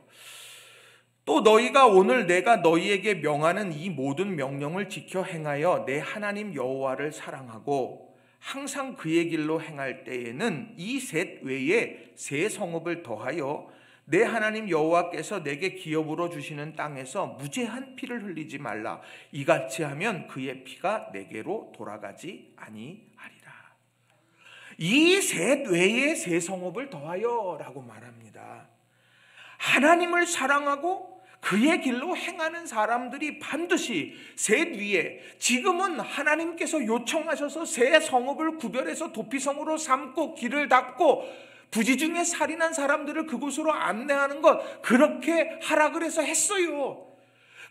또 너희가 오늘 내가 너희에게 명하는 이 모든 명령을 지켜 행하여 내 하나님 여호와를 사랑하고 항상 그의 길로 행할 때에는 이 셋 외에 새 성읍을 더하여 내 하나님 여호와께서 내게 기업으로 주시는 땅에서 무죄한 피를 흘리지 말라. 이같이 하면 그의 피가 내게로 돌아가지 아니하리라. 이 셋 외에 새 성읍을 더하여 라고 말합니다. 하나님을 사랑하고 그의 길로 행하는 사람들이 반드시 셋 위에, 지금은 하나님께서 요청하셔서 새 성읍을 구별해서 도피성으로 삼고 길을 닫고 부지 중에 살인한 사람들을 그곳으로 안내하는 것, 그렇게 하라 그래서 했어요.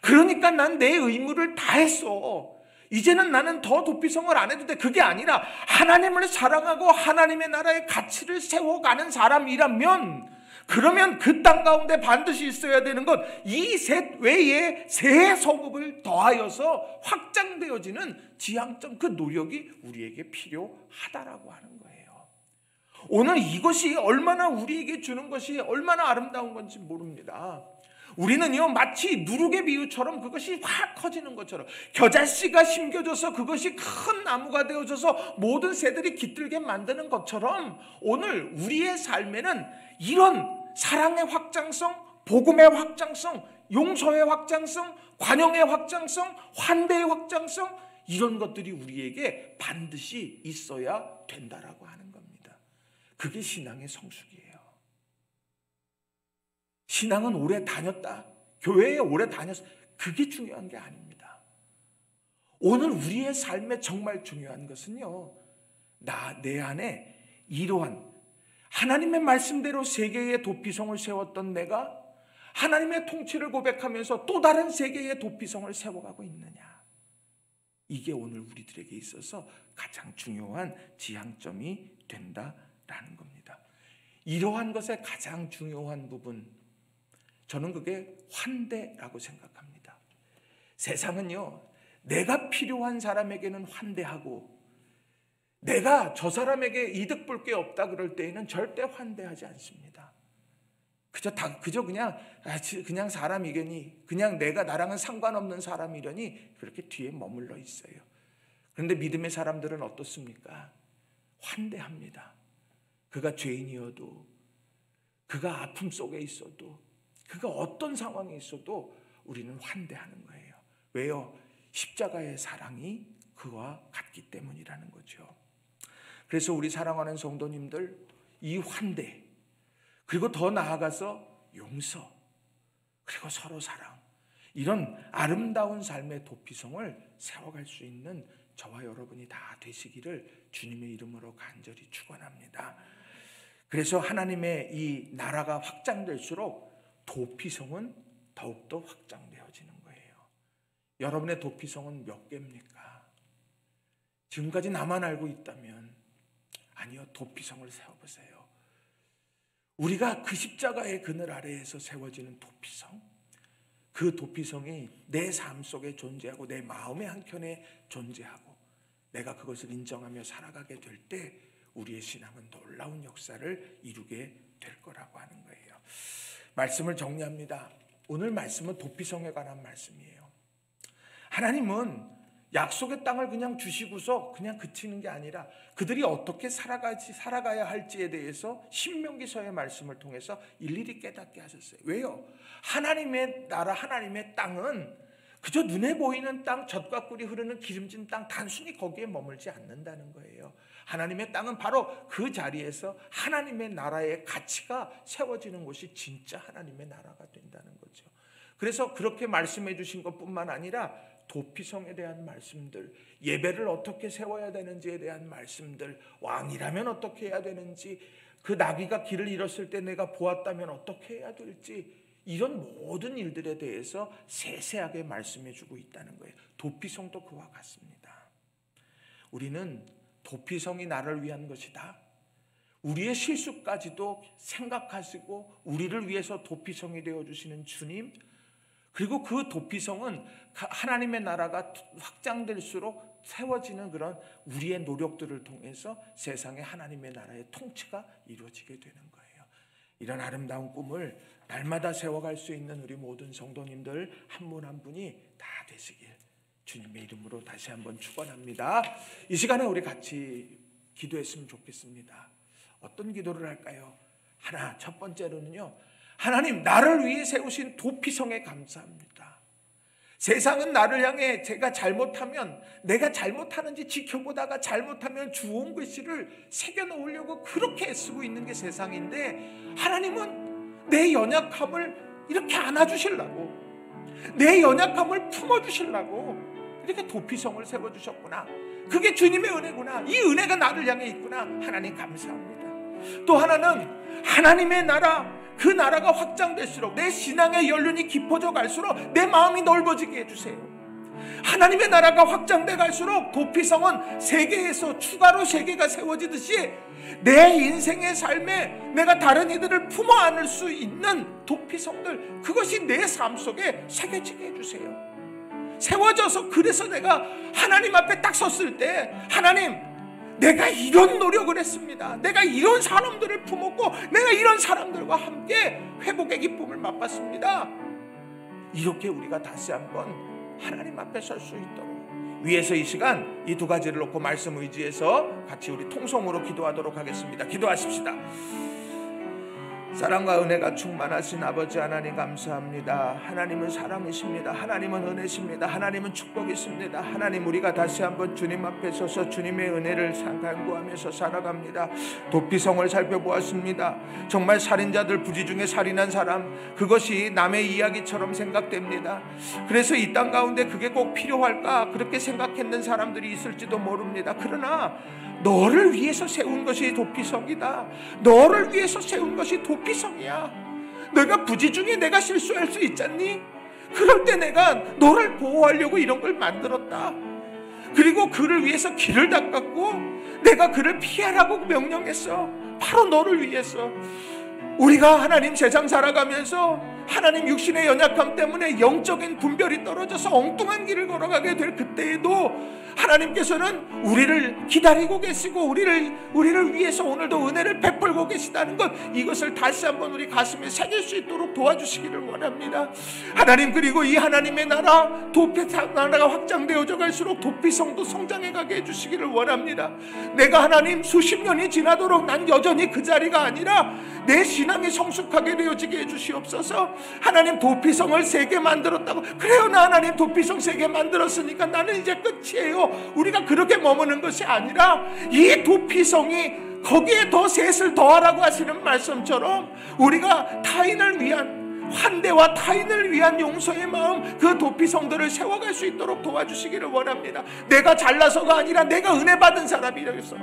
그러니까 난 내 의무를 다 했어. 이제는 나는 더 도피성을 안 해도 돼. 그게 아니라 하나님을 사랑하고 하나님의 나라의 가치를 세워가는 사람이라면, 그러면 그 땅 가운데 반드시 있어야 되는 것, 이 셋 외에 새 성읍을 더하여서 확장되어지는 지향점, 그 노력이 우리에게 필요하다라고 하는 거예요. 오늘 이것이 얼마나 우리에게 주는 것이 얼마나 아름다운 건지 모릅니다. 우리는요, 마치 누룩의 비유처럼 그것이 확 커지는 것처럼, 겨자씨가 심겨져서 그것이 큰 나무가 되어져서 모든 새들이 깃들게 만드는 것처럼, 오늘 우리의 삶에는 이런 사랑의 확장성, 복음의 확장성, 용서의 확장성, 관용의 확장성, 환대의 확장성, 이런 것들이 우리에게 반드시 있어야 된다라고 하는 겁니다. 그게 신앙의 성숙이에요. 신앙은 오래 다녔다, 교회에 오래 다녔어, 그게 중요한 게 아닙니다. 오늘 우리의 삶에 정말 중요한 것은요, 내 안에 이러한 하나님의 말씀대로 세계의 도피성을 세웠던 내가 하나님의 통치를 고백하면서 또 다른 세계의 도피성을 세워가고 있느냐. 이게 오늘 우리들에게 있어서 가장 중요한 지향점이 된다라는 겁니다. 이러한 것의 가장 중요한 부분, 저는 그게 환대라고 생각합니다. 세상은요, 내가 필요한 사람에게는 환대하고 내가 저 사람에게 이득 볼 게 없다 그럴 때에는 절대 환대하지 않습니다. 그저 그냥 사람이려니, 그냥 내가 나랑은 상관없는 사람이려니 그렇게 뒤에 머물러 있어요. 그런데 믿음의 사람들은 어떻습니까? 환대합니다. 그가 죄인이어도, 그가 아픔 속에 있어도, 그가 어떤 상황에 있어도 우리는 환대하는 거예요. 왜요? 십자가의 사랑이 그와 같기 때문이라는 거죠. 그래서 우리 사랑하는 성도님들, 이 환대, 그리고 더 나아가서 용서, 그리고 서로 사랑, 이런 아름다운 삶의 도피성을 세워갈 수 있는 저와 여러분이 다 되시기를 주님의 이름으로 간절히 축원합니다. 그래서 하나님의 이 나라가 확장될수록 도피성은 더욱더 확장되어지는 거예요. 여러분의 도피성은 몇 개입니까? 지금까지 나만 알고 있다면 아니요, 도피성을 세워보세요. 우리가 그 십자가의 그늘 아래에서 세워지는 도피성, 그 도피성이 내 삶 속에 존재하고 내 마음의 한켠에 존재하고 내가 그것을 인정하며 살아가게 될 때 우리의 신앙은 놀라운 역사를 이루게 될 거라고 하는 거예요. 말씀을 정리합니다. 오늘 말씀은 도피성에 관한 말씀이에요. 하나님은 약속의 땅을 그냥 주시고서 그냥 그치는 게 아니라 그들이 어떻게 살아가야 할지에 대해서 신명기서의 말씀을 통해서 일일이 깨닫게 하셨어요. 왜요? 하나님의 나라, 하나님의 땅은 그저 눈에 보이는 땅, 젖과 꿀이 흐르는 기름진 땅, 단순히 거기에 머물지 않는다는 거예요. 하나님의 땅은 바로 그 자리에서 하나님의 나라의 가치가 세워지는 곳이 진짜 하나님의 나라가 된다는 거죠. 그래서 그렇게 말씀해 주신 것뿐만 아니라 도피성에 대한 말씀들, 예배를 어떻게 세워야 되는지에 대한 말씀들, 왕이라면 어떻게 해야 되는지, 그 나귀가 길을 잃었을 때 내가 보았다면 어떻게 해야 될지, 이런 모든 일들에 대해서 세세하게 말씀해 주고 있다는 거예요. 도피성도 그와 같습니다. 우리는 도피성이 나를 위한 것이다, 우리의 실수까지도 생각하시고 우리를 위해서 도피성이 되어주시는 주님, 그리고 그 도피성은 하나님의 나라가 확장될수록 세워지는 그런 우리의 노력들을 통해서 세상에 하나님의 나라의 통치가 이루어지게 되는 거예요. 이런 아름다운 꿈을 날마다 세워갈 수 있는 우리 모든 성도님들 한 분 한 분이 다 되시길 주님의 이름으로 다시 한번 축원합니다. 이 시간에 우리 같이 기도했으면 좋겠습니다. 어떤 기도를 할까요? 첫 번째로는요, 하나님, 나를 위해 세우신 도피성에 감사합니다. 세상은 나를 향해 제가 잘못하면, 내가 잘못하는지 지켜보다가 잘못하면 주홍 글씨를 새겨놓으려고 그렇게 애쓰고 있는 게 세상인데, 하나님은 내 연약함을 이렇게 안아주시려고, 내 연약함을 품어주시려고 이렇게 도피성을 세워주셨구나. 그게 주님의 은혜구나. 이 은혜가 나를 향해 있구나. 하나님 감사합니다. 또 하나는 하나님의 나라, 그 나라가 확장될수록 내 신앙의 연륜이 깊어져 갈수록 내 마음이 넓어지게 해주세요. 하나님의 나라가 확장돼 갈수록 도피성은 세계에서 추가로 세계가 세워지듯이 내 인생의 삶에 내가 다른 이들을 품어 안을 수 있는 도피성들, 그것이 내 삶 속에 새겨지게 해주세요. 세워져서, 그래서 내가 하나님 앞에 딱 섰을 때, 하나님, 내가 이런 노력을 했습니다. 내가 이런 사람들을 품었고 내가 이런 사람들과 함께 회복의 기쁨을 맛봤습니다. 이렇게 우리가 다시 한번 하나님 앞에 설 수 있도록, 위에서 이 시간 이 두 가지를 놓고 말씀 의지해서 같이 우리 통성으로 기도하도록 하겠습니다. 기도하십시다. 사랑과 은혜가 충만하신 아버지 하나님 감사합니다. 하나님은 사랑이십니다. 하나님은 은혜십니다. 하나님은 축복이십니다. 하나님, 우리가 다시 한번 주님 앞에 서서 주님의 은혜를 간구하면서 살아갑니다. 도피성을 살펴보았습니다. 정말 살인자들 부지 중에 살인한 사람, 그것이 남의 이야기처럼 생각됩니다. 그래서 이 땅 가운데 그게 꼭 필요할까 그렇게 생각했는 사람들이 있을지도 모릅니다. 그러나 너를 위해서 세운 것이 도피성이다. 너를 위해서 세운 것이 도피성이야. 내가 부지 중에 내가 실수할 수 있잖니? 그럴 때 내가 너를 보호하려고 이런 걸 만들었다. 그리고 그를 위해서 길을 닦았고 내가 그를 피하라고 명령했어. 바로 너를 위해서. 우리가 하나님 세상 살아가면서 하나님 육신의 연약함 때문에 영적인 분별이 떨어져서 엉뚱한 길을 걸어가게 될 그때에도 하나님께서는 우리를 기다리고 계시고 우리를 위해서 오늘도 은혜를 베풀고 계시다는 것, 이것을 다시 한번 우리 가슴에 새길 수 있도록 도와주시기를 원합니다. 하나님, 그리고 이 하나님의 나라, 나라가 확장되어져 갈수록 도피성도 성장해 가게 해주시기를 원합니다. 내가 하나님 수십 년이 지나도록 난 여전히 그 자리가 아니라 내 신앙이 성숙하게 되어지게 해주시옵소서. 하나님, 도피성을 3개 만들었다고. 그래요, 나 하나님 도피성 3개 만들었으니까 나는 이제 끝이에요. 우리가 그렇게 머무는 것이 아니라 이 도피성이 거기에 더 셋을 더하라고 하시는 말씀처럼 우리가 타인을 위한 환대와 타인을 위한 용서의 마음, 그 도피성들을 세워갈 수 있도록 도와주시기를 원합니다. 내가 잘나서가 아니라 내가 은혜 받은 사람이어서,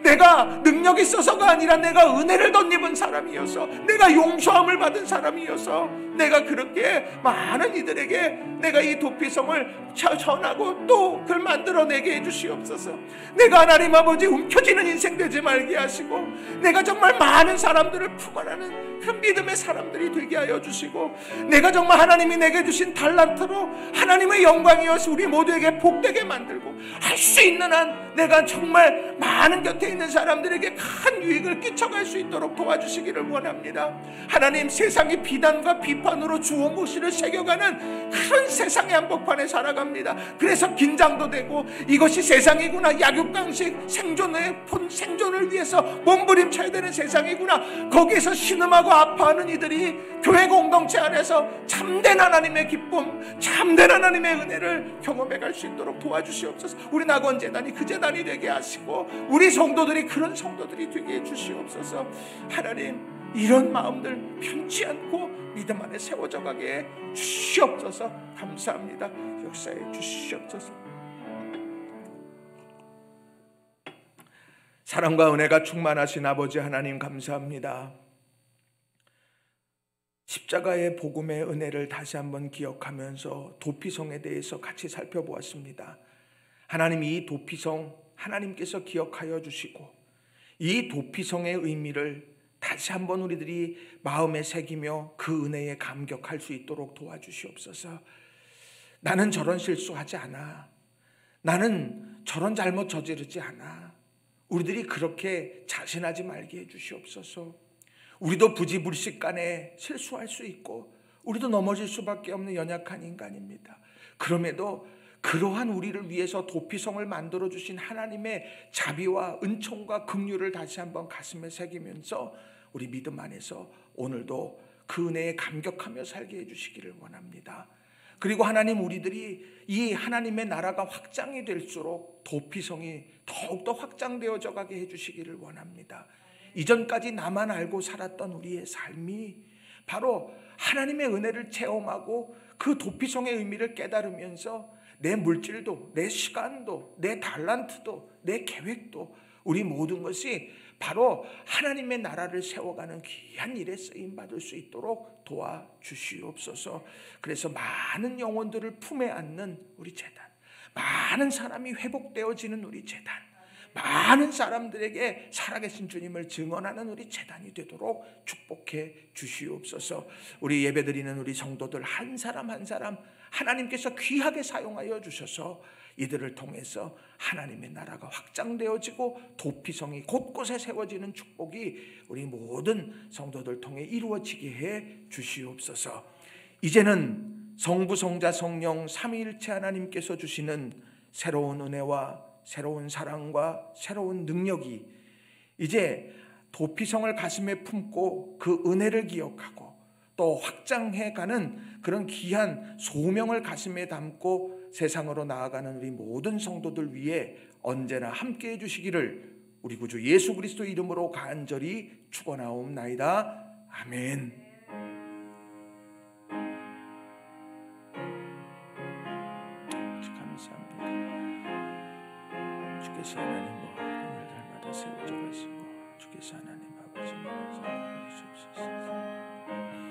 내가 능력이 있어서가 아니라 내가 은혜를 덧입은 사람이어서, 내가 용서함을 받은 사람이어서 내가 그렇게 많은 이들에게 내가 이 도피성을 전하고 또 그걸 만들어내게 해주시옵소서. 내가 하나님 아버지 움켜쥐는 인생 되지 말게 하시고 내가 정말 많은 사람들을 품어나는 그런 믿음의 사람들이 되게 하여 주시고, 내가 정말 하나님이 내게 주신 달란트로 하나님의 영광이어서 우리 모두에게 복되게 만들고 할 수 있는 한 내가 정말 많은 곁에 있는 사람들에게 큰 유익을 끼쳐갈 수 있도록 도와주시기를 원합니다. 하나님, 세상이 비난과 비판으로 주어 무시를 새겨가는 그런 세상의 한복판에 살아갑니다. 그래서 긴장도 되고 이것이 세상이구나, 약육강식 생존을 위해서 몸부림쳐야 되는 세상이구나, 거기에서 신음하고 아파하는 이들이 교회 공동체 안에서 참된 하나님의 기쁨, 참된 하나님의 은혜를 경험해 갈 수 있도록 도와주시옵소서. 우리 낙원재단이 그 재단이 되게 하시고 우리 성도들이 그런 성도들이 되게 해주시옵소서. 하나님, 이런 마음들 편치 않고 믿음 안에 세워져 가게 주시옵소서. 감사합니다. 역사해 주시옵소서. 사랑과 은혜가 충만하신 아버지 하나님, 감사합니다. 십자가의 복음의 은혜를 다시 한번 기억하면서 도피성에 대해서 같이 살펴보았습니다. 하나님, 이 도피성 하나님께서 기억하여 주시고 이 도피성의 의미를 다시 한번 우리들이 마음에 새기며 그 은혜에 감격할 수 있도록 도와주시옵소서. 나는 저런 실수하지 않아. 나는 저런 잘못 저지르지 않아. 우리들이 그렇게 자신하지 말게 해주시옵소서. 우리도 부지불식간에 실수할 수 있고 우리도 넘어질 수밖에 없는 연약한 인간입니다. 그럼에도 그러한 우리를 위해서 도피성을 만들어주신 하나님의 자비와 은총과 긍휼을 다시 한번 가슴에 새기면서 우리 믿음 안에서 오늘도 그 은혜에 감격하며 살게 해주시기를 원합니다. 그리고 하나님, 우리들이 이 하나님의 나라가 확장이 될수록 도피성이 더욱더 확장되어져 가게 해주시기를 원합니다. 이전까지 나만 알고 살았던 우리의 삶이 바로 하나님의 은혜를 체험하고 그 도피성의 의미를 깨달으면서 내 물질도, 내 시간도, 내 달란트도, 내 계획도, 우리 모든 것이 바로 하나님의 나라를 세워가는 귀한 일에 쓰임받을 수 있도록 도와주시옵소서. 그래서 많은 영혼들을 품에 안는 우리 재단, 많은 사람이 회복되어지는 우리 재단, 많은 사람들에게 살아계신 주님을 증언하는 우리 재단이 되도록 축복해 주시옵소서. 우리 예배드리는 우리 성도들 한 사람 한 사람 하나님께서 귀하게 사용하여 주셔서 이들을 통해서 하나님의 나라가 확장되어지고 도피성이 곳곳에 세워지는 축복이 우리 모든 성도들 통해 이루어지게 해 주시옵소서. 이제는 성부, 성자, 성령 삼위일체 하나님께서 주시는 새로운 은혜와 새로운 사랑과 새로운 능력이 이제 도피성을 가슴에 품고 그 은혜를 기억하고 또 확장해가는 그런 귀한 소명을 가슴에 담고 세상으로 나아가는 우리 모든 성도들 위해 언제나 함께해 주시기를 우리 구주 예수 그리스도 이름으로 간절히 축원하옵나이다. 아멘. 감사합니다. 주께서 하나님 모든 일들 세워져 가시고 주께서 하나님 아버지 주옵소서.